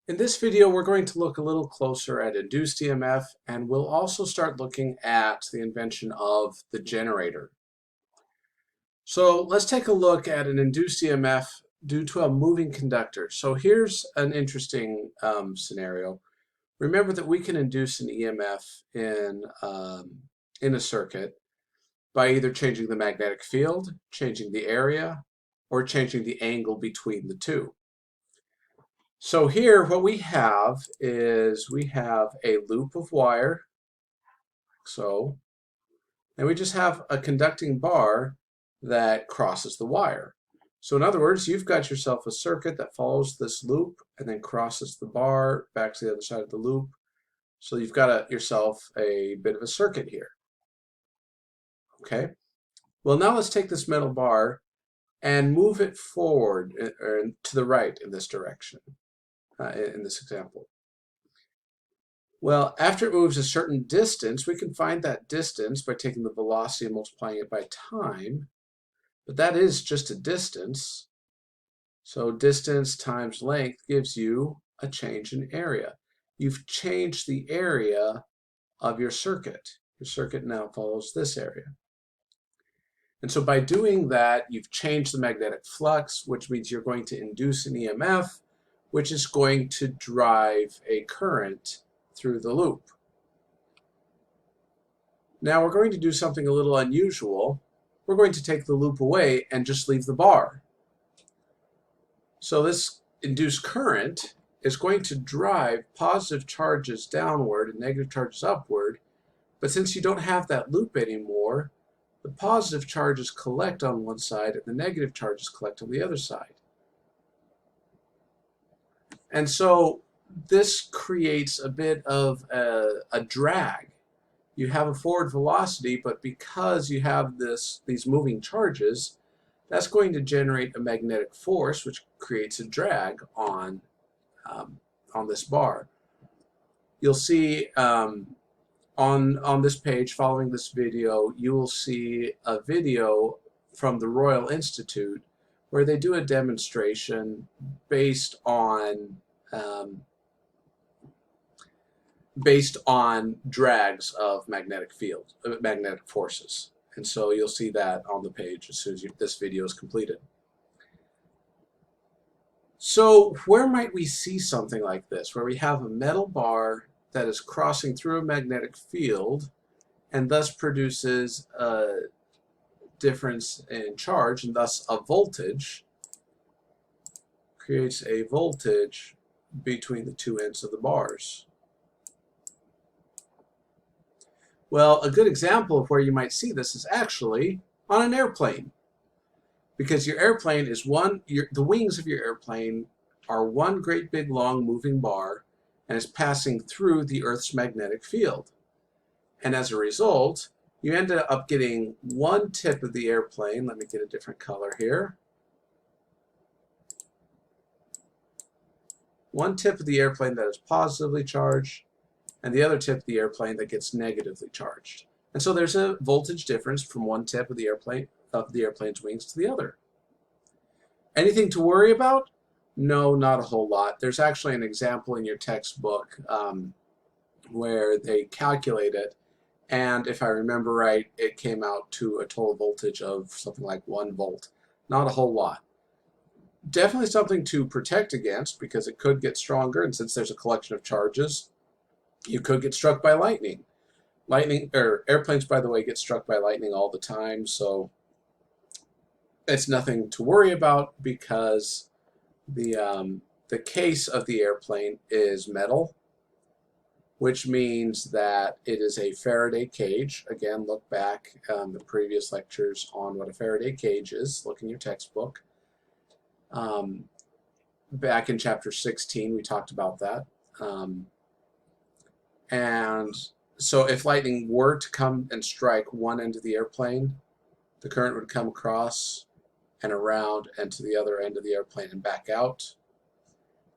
In this video, we're going to look a little closer at induced EMF, and we'll also start looking at the invention of the generator. So let's take a look at an induced EMF due to a moving conductor. So here's an interesting scenario. Remember that we can induce an EMF in a circuit by either changing the magnetic field, changing the area, or changing the angle between the two. So here what we have is we have a loop of wire, so, and we just have a conducting bar that crosses the wire. So in other words, you've got yourself a circuit that follows this loop and then crosses the bar back to the other side of the loop. So you've got yourself a bit of a circuit here. Okay, well now let's take this metal bar and move it forward or to the right in this direction. In this example. Well, after it moves a certain distance, we can find that distance by taking the velocity and multiplying it by time, but that is just a distance. So distance times length gives you a change in area. You've changed the area of your circuit. Your circuit now follows this area. And so by doing that, you've changed the magnetic flux, which means you're going to induce an EMF, which is going to drive a current through the loop. Now we're going to do something a little unusual. We're going to take the loop away and just leave the bar. So this induced current is going to drive positive charges downward and negative charges upward, but since you don't have that loop anymore, the positive charges collect on one side and the negative charges collect on the other side. And so this creates a bit of a drag. You have a forward velocity, but because you have these moving charges, that's going to generate a magnetic force, which creates a drag on this bar. You'll see on this page, following this video, you will see a video from the Royal Institute where they do a demonstration based on drags of magnetic field, magnetic forces. And so you'll see that on the page as soon as this video is completed. So where might we see something like this, where we have a metal bar that is crossing through a magnetic field and thus produces a difference in charge and thus a voltage, creates a voltage between the two ends of the bars? Well, a good example of where you might see this is actually on an airplane, because your airplane is the wings of your airplane are one great big long moving bar and is passing through the Earth's magnetic field. And as a result, you end up getting one tip of the airplane. Let me get a different color here. One tip of the airplane that is positively charged, and the other tip of the airplane that gets negatively charged. And so there's a voltage difference from one tip of the airplane's wings to the other. Anything to worry about? No, not a whole lot. There's actually an example in your textbook where they calculate it, and if I remember right, it came out to a total voltage of something like 1 volt. Not a whole lot. Definitely something to protect against, because it could get stronger, and since there's a collection of charges, you could get struck by lightning. Airplanes, by the way, get struck by lightning all the time, so it's nothing to worry about, because the case of the airplane is metal, which means that it is a Faraday cage. Again, look back the previous lectures on what a Faraday cage is. Look in your textbook. Back in chapter 16, we talked about that. And so if lightning were to come and strike one end of the airplane, the current would come across and around and to the other end of the airplane and back out.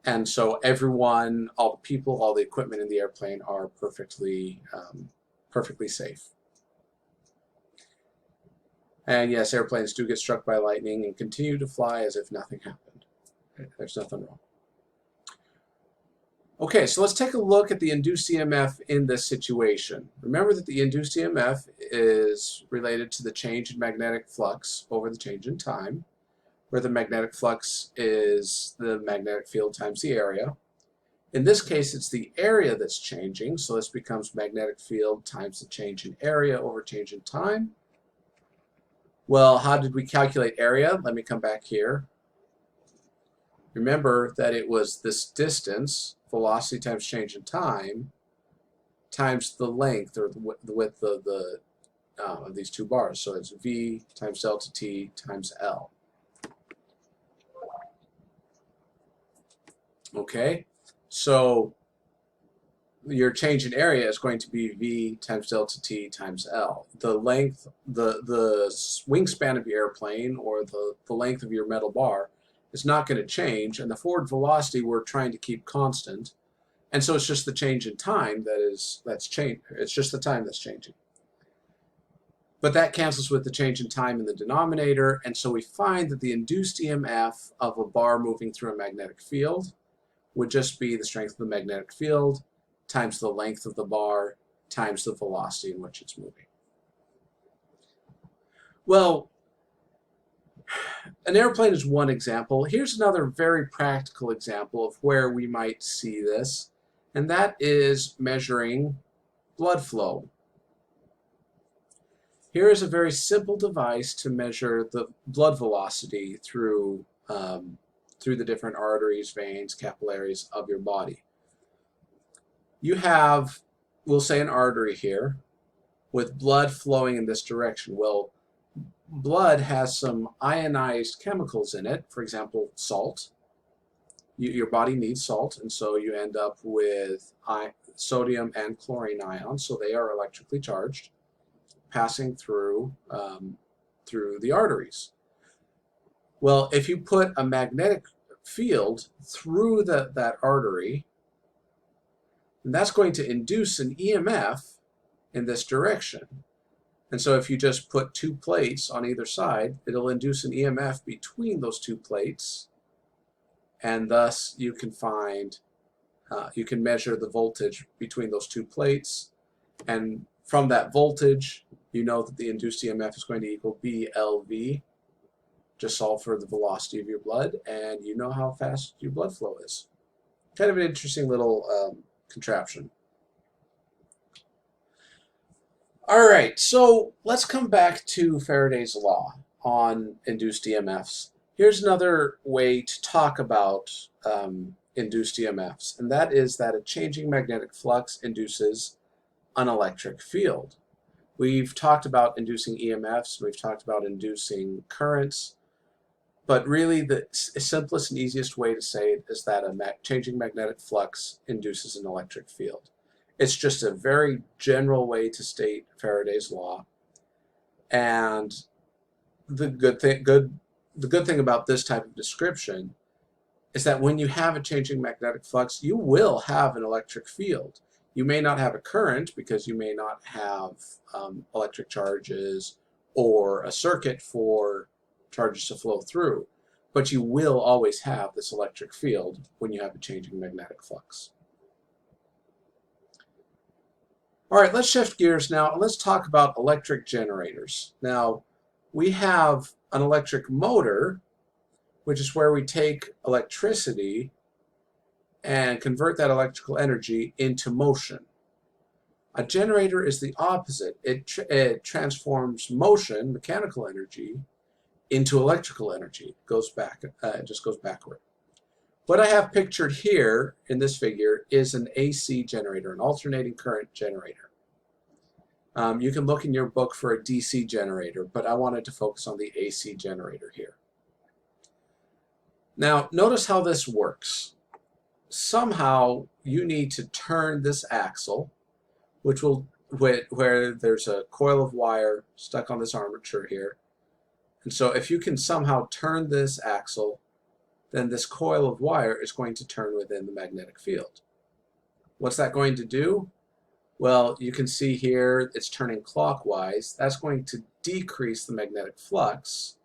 And so everyone, all the people, all the equipment in the airplane are perfectly safe. And yes, airplanes do get struck by lightning and continue to fly as if nothing happened. There's nothing wrong. Okay, so let's take a look at the induced EMF in this situation. Remember that the induced EMF is related to the change in magnetic flux over the change in time, where the magnetic flux is the magnetic field times the area. In this case, it's the area that's changing, so this becomes magnetic field times the change in area over change in time. Well, how did we calculate area? Let me come back here. Remember that it was this distance, velocity times change in time, times the length or the width of these two bars. So it's V times delta T times L. Okay, so your change in area is going to be V times delta T times L. The length, the wingspan of your airplane or the length of your metal bar is not going to change, and the forward velocity we're trying to keep constant. And so it's just the change in time that's changed. It's just the time that's changing. But that cancels with the change in time in the denominator, and so we find that the induced EMF of a bar moving through a magnetic field would just be the strength of the magnetic field times the length of the bar times the velocity in which it's moving. Well, an airplane is one example. Here's another very practical example of where we might see this, and that is measuring blood flow. Here is a very simple device to measure the blood velocity through the different arteries, veins, capillaries of your body. You have, we'll say, an artery here with blood flowing in this direction. Well, blood has some ionized chemicals in it, for example, salt. Your body needs salt, and so you end up with sodium and chlorine ions, so they are electrically charged, passing through the arteries. Well, if you put a magnetic field through that artery, and that's going to induce an EMF in this direction. And so if you just put two plates on either side, it'll induce an EMF between those two plates, and thus you can find, you can measure the voltage between those two plates, and from that voltage, you know that the induced EMF is going to equal BLV. Just solve for the velocity of your blood, and you know how fast your blood flow is. Kind of an interesting little contraption. All right, so let's come back to Faraday's law on induced EMFs. Here's another way to talk about induced EMFs, and that is that a changing magnetic flux induces an electric field. We've talked about inducing EMFs, we've talked about inducing currents, but really the simplest and easiest way to say it is that a changing magnetic flux induces an electric field. It's just a very general way to state Faraday's law, and the good thing about this type of description is that when you have a changing magnetic flux, you will have an electric field. You may not have a current because you may not have electric charges or a circuit for charges to flow through, but you will always have this electric field when you have a changing magnetic flux. All right, let's shift gears now and let's talk about electric generators. Now, we have an electric motor, which is where we take electricity and convert that electrical energy into motion. A generator is the opposite. It transforms motion, mechanical energy, into electrical energy. It goes back, it just goes backward. What I have pictured here in this figure is an AC generator, an alternating current generator. You can look in your book for a DC generator, but I wanted to focus on the AC generator here. Now, notice how this works. Somehow you need to turn this axle, where there's a coil of wire stuck on this armature here. And so if you can somehow turn this axle, then this coil of wire is going to turn within the magnetic field. What's that going to do? Well, you can see here it's turning clockwise. That's going to decrease the magnetic flux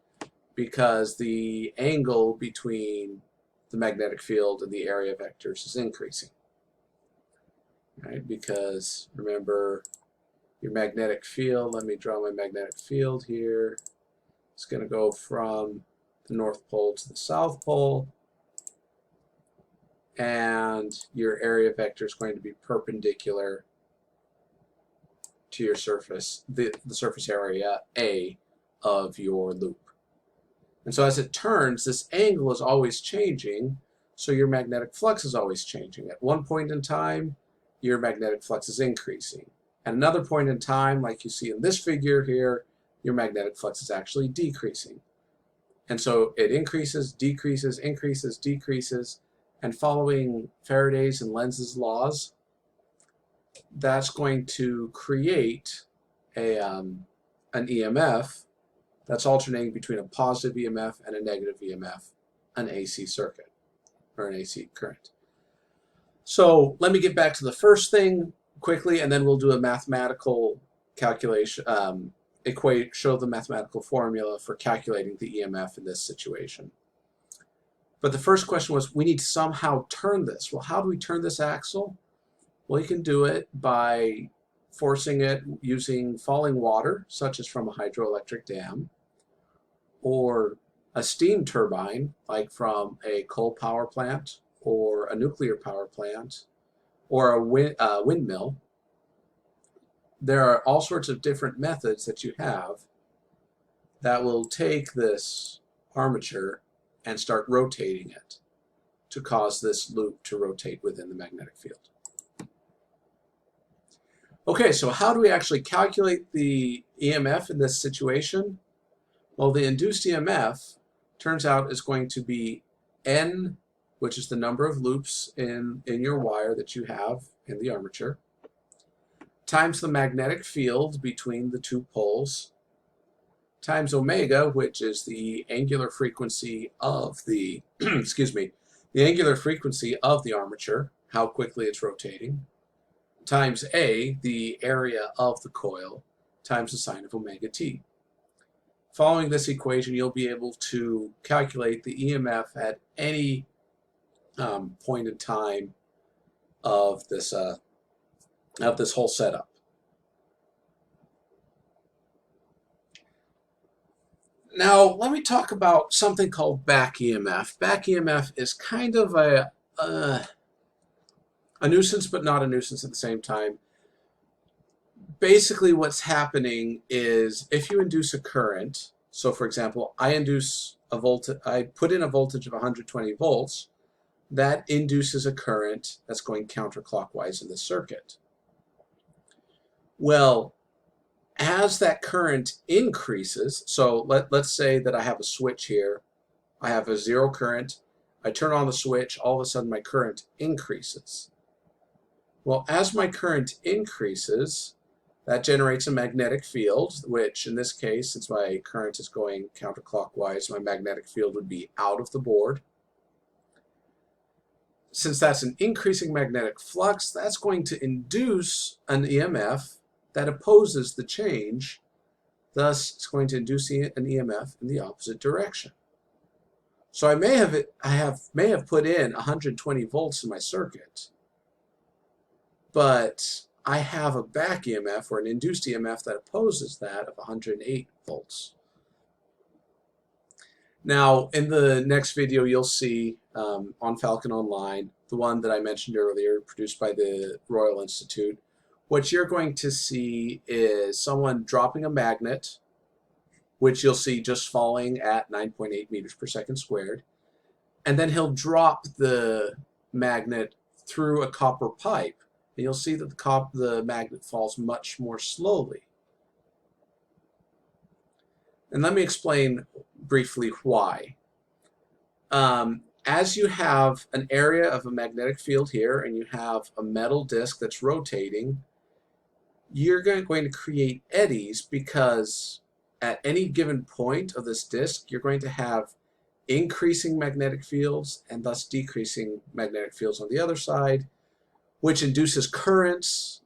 because the angle between the magnetic field and the area vectors is increasing. right? Because remember your magnetic field, let me draw my magnetic field here. It's going to go from the North Pole to the South Pole, and your area vector is going to be perpendicular to your surface, the surface area A of your loop. And so as it turns, this angle is always changing, so your magnetic flux is always changing. At one point in time, your magnetic flux is increasing. At another point in time, like you see in this figure here, your magnetic flux is actually decreasing. And so it increases, decreases, increases, decreases, and following Faraday's and Lenz's laws, that's going to create an EMF that's alternating between a positive EMF and a negative EMF, an AC circuit, or an AC current. So let me get back to the first thing quickly, and then we'll do a mathematical calculation, show the mathematical formula for calculating the EMF in this situation. But the first question was, we need to somehow turn this. Well, how do we turn this axle? Well, you can do it by forcing it using falling water, such as from a hydroelectric dam, or a steam turbine, like from a coal power plant, or a nuclear power plant, or a windmill. There are all sorts of different methods that you have that will take this armature and start rotating it to cause this loop to rotate within the magnetic field. Okay, so how do we actually calculate the EMF in this situation? Well, the induced EMF turns out is going to be N, which is the number of loops in your wire that you have in the armature, times the magnetic field between the two poles, times omega, which is the angular frequency of the, excuse me, the angular frequency of the armature, how quickly it's rotating, times A, the area of the coil, times the sine of omega t. Following this equation, you'll be able to calculate the EMF at any point in time of this whole setup. Now, let me talk about something called back EMF. Back EMF is kind of a nuisance, but not a nuisance at the same time. Basically, what's happening is if you induce a current, so for example, I put in a voltage of 120 volts, that induces a current that's going counterclockwise in the circuit. Well, as that current increases, so let's say that I have a switch here, I have a zero current, I turn on the switch, all of a sudden my current increases. Well, as my current increases, that generates a magnetic field, which in this case, since my current is going counterclockwise, my magnetic field would be out of the board. Since that's an increasing magnetic flux, that's going to induce an EMF that opposes the change. Thus, it's going to induce an EMF in the opposite direction. So I may have put in 120 volts in my circuit, but I have a back EMF or an induced EMF that opposes that of 108 volts. Now, in the next video, you'll see on Falcon Online, the one that I mentioned earlier, produced by the Royal Institute, what you're going to see is someone dropping a magnet, which you'll see just falling at 9.8 meters per second squared, and then he'll drop the magnet through a copper pipe, and you'll see that the magnet falls much more slowly. And let me explain briefly why. As you have an area of a magnetic field here and you have a metal disc that's rotating, you're going to create eddies because at any given point of this disc, you're going to have increasing magnetic fields and thus decreasing magnetic fields on the other side, which induces currents,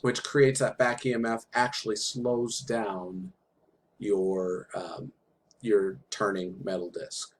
which creates that back EMF, actually slows down your turning metal disc.